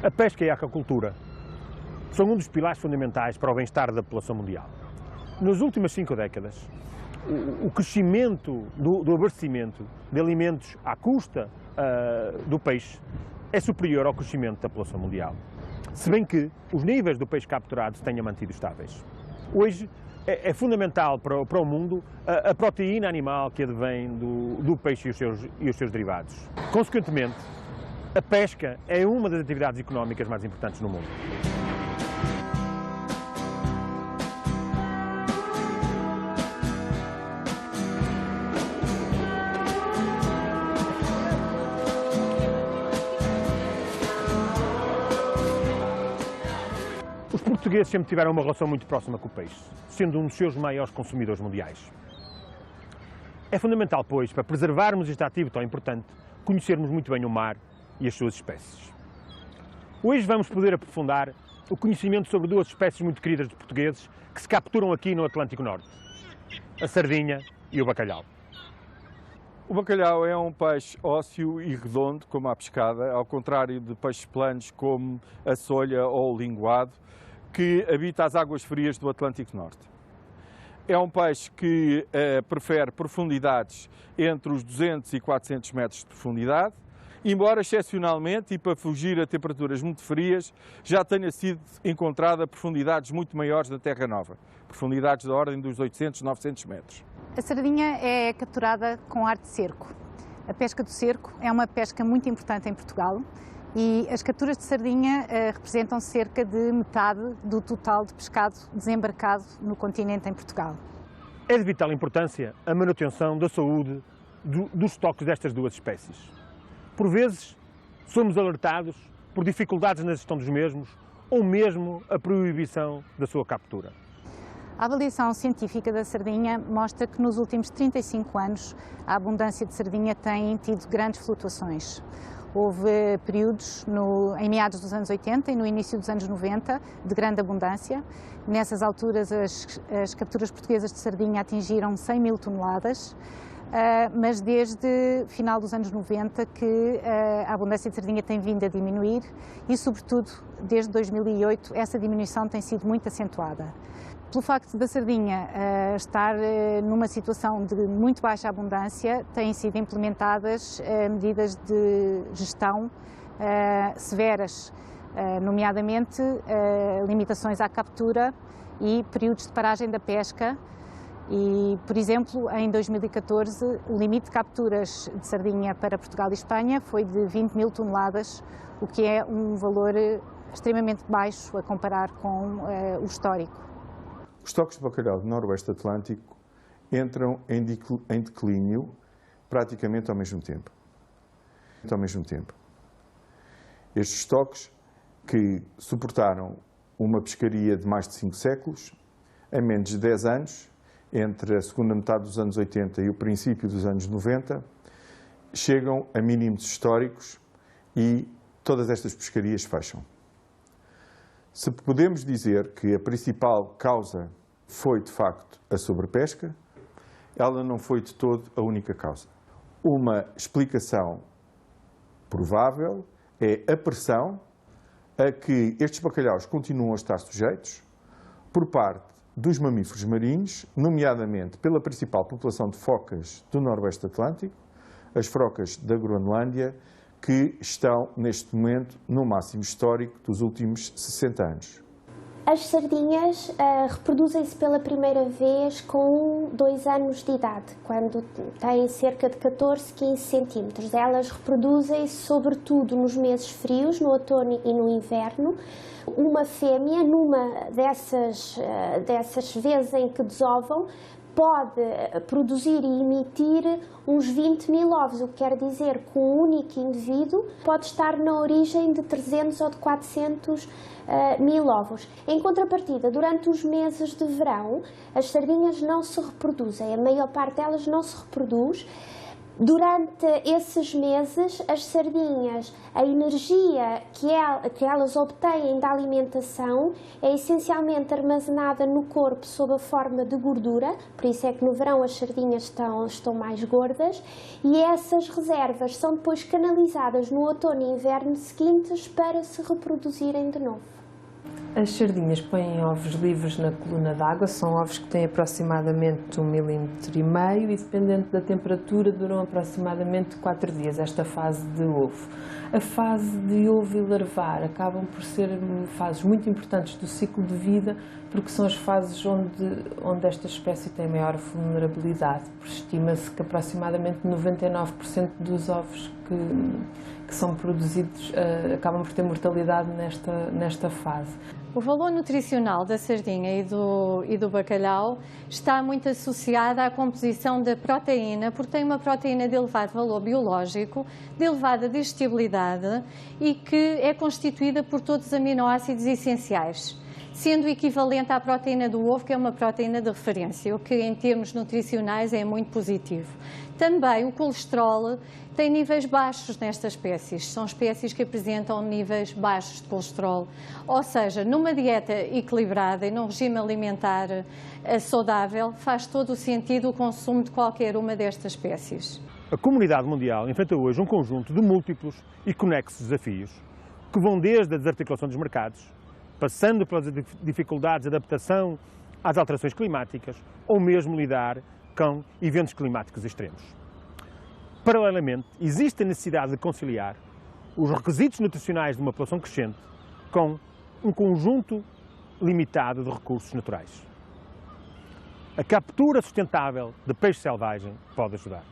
A pesca e a aquacultura são um dos pilares fundamentais para o bem-estar da população mundial. Nas últimas 5 décadas, o crescimento do abastecimento de alimentos à custa do peixe é superior ao crescimento da população mundial, se bem que os níveis do peixe capturado se tenham mantido estáveis. Hoje é fundamental para o mundo a proteína animal que advém do peixe e os seus derivados. Consequentemente, a pesca é uma das atividades económicas mais importantes no mundo. Os portugueses sempre tiveram uma relação muito próxima com o peixe, sendo um dos seus maiores consumidores mundiais. É fundamental, pois, para preservarmos este ativo tão importante, conhecermos muito bem o mar e as suas espécies. Hoje vamos poder aprofundar o conhecimento sobre 2 espécies muito queridas de portugueses que se capturam aqui no Atlântico Norte: a sardinha e o bacalhau. O bacalhau é um peixe ósseo e redondo, como a pescada, ao contrário de peixes planos como a solha ou o linguado, que habita as águas frias do Atlântico Norte. É um peixe que prefere profundidades entre os 200 e 400 metros de profundidade, embora excepcionalmente e para fugir a temperaturas muito frias, já tenha sido encontrada a profundidades muito maiores da Terra Nova, profundidades da ordem dos 800, 900 metros. A sardinha é capturada com arte de cerco. A pesca do cerco é uma pesca muito importante em Portugal e as capturas de sardinha representam cerca de metade do total de pescado desembarcado no continente em Portugal. É de vital importância a manutenção da saúde dos estoques destas 2 espécies. Por vezes, somos alertados por dificuldades na gestão dos mesmos ou mesmo a proibição da sua captura. A avaliação científica da sardinha mostra que nos últimos 35 anos a abundância de sardinha tem tido grandes flutuações. Houve períodos em meados dos anos 80 e no início dos anos 90 de grande abundância. Nessas alturas as capturas portuguesas de sardinha atingiram 100 mil toneladas, mas desde final dos anos 90 que a abundância de sardinha tem vindo a diminuir e, sobretudo, desde 2008 essa diminuição tem sido muito acentuada. Pelo facto da sardinha estar numa situação de muito baixa abundância, têm sido implementadas medidas de gestão severas, nomeadamente limitações à captura e períodos de paragem da pesca. E, por exemplo, em 2014, o limite de capturas de sardinha para Portugal e Espanha foi de 20 mil toneladas, o que é um valor extremamente baixo a comparar com o histórico. Os estoques de bacalhau do Noroeste Atlântico entram em declínio praticamente ao mesmo tempo. Estes estoques, que suportaram uma pescaria de mais de 5 séculos, em menos de 10 anos, entre a segunda metade dos anos 80 e o princípio dos anos 90, chegam a mínimos históricos e todas estas pescarias fecham. Se podemos dizer que a principal causa foi, de facto, a sobrepesca, ela não foi de todo a única causa. Uma explicação provável é a pressão a que estes bacalhaus continuam a estar sujeitos por parte dos mamíferos marinhos, nomeadamente pela principal população de focas do Noroeste Atlântico, as focas da Groenlândia, que estão, neste momento, no máximo histórico dos últimos 60 anos. As sardinhas reproduzem-se pela primeira vez com 2 anos de idade, quando têm cerca de 14, 15 centímetros. Elas reproduzem-se sobretudo nos meses frios, no outono e no inverno. Uma fêmea, numa dessas vezes em que desovam, pode produzir e emitir uns 20 mil ovos, o que quer dizer que um único indivíduo pode estar na origem de 300 ou de 400 mil ovos. Em contrapartida, durante os meses de verão, as sardinhas não se reproduzem, a maior parte delas não se reproduz Durante esses meses, as sardinhas, a energia que elas obtêm da alimentação é essencialmente armazenada no corpo sob a forma de gordura, por isso é que no verão as sardinhas estão mais gordas, e essas reservas são depois canalizadas no outono e inverno seguintes para se reproduzirem de novo. As sardinhas põem ovos livres na coluna d'água, são ovos que têm aproximadamente 1,5 mm e, dependendo da temperatura, duram aproximadamente 4 dias, esta fase de ovo. A fase de ovo e larvar acabam por ser fases muito importantes do ciclo de vida, porque são as fases onde esta espécie tem maior vulnerabilidade. Estima-se que aproximadamente 99% dos ovos que são produzidos acabam por ter mortalidade nesta fase. O valor nutricional da sardinha e do bacalhau está muito associado à composição da proteína, porque tem uma proteína de elevado valor biológico, de elevada digestibilidade e que é constituída por todos os aminoácidos essenciais, sendo equivalente à proteína do ovo, que é uma proteína de referência, o que em termos nutricionais é muito positivo. Também o colesterol tem níveis baixos nestas espécies, são espécies que apresentam níveis baixos de colesterol, ou seja, numa dieta equilibrada e num regime alimentar saudável, faz todo o sentido o consumo de qualquer uma destas espécies. A comunidade mundial enfrenta hoje um conjunto de múltiplos e conexos desafios, que vão desde a desarticulação dos mercados, passando pelas dificuldades de adaptação às alterações climáticas, ou mesmo lidar com eventos climáticos extremos. Paralelamente, existe a necessidade de conciliar os requisitos nutricionais de uma população crescente com um conjunto limitado de recursos naturais. A captura sustentável de peixe selvagem pode ajudar.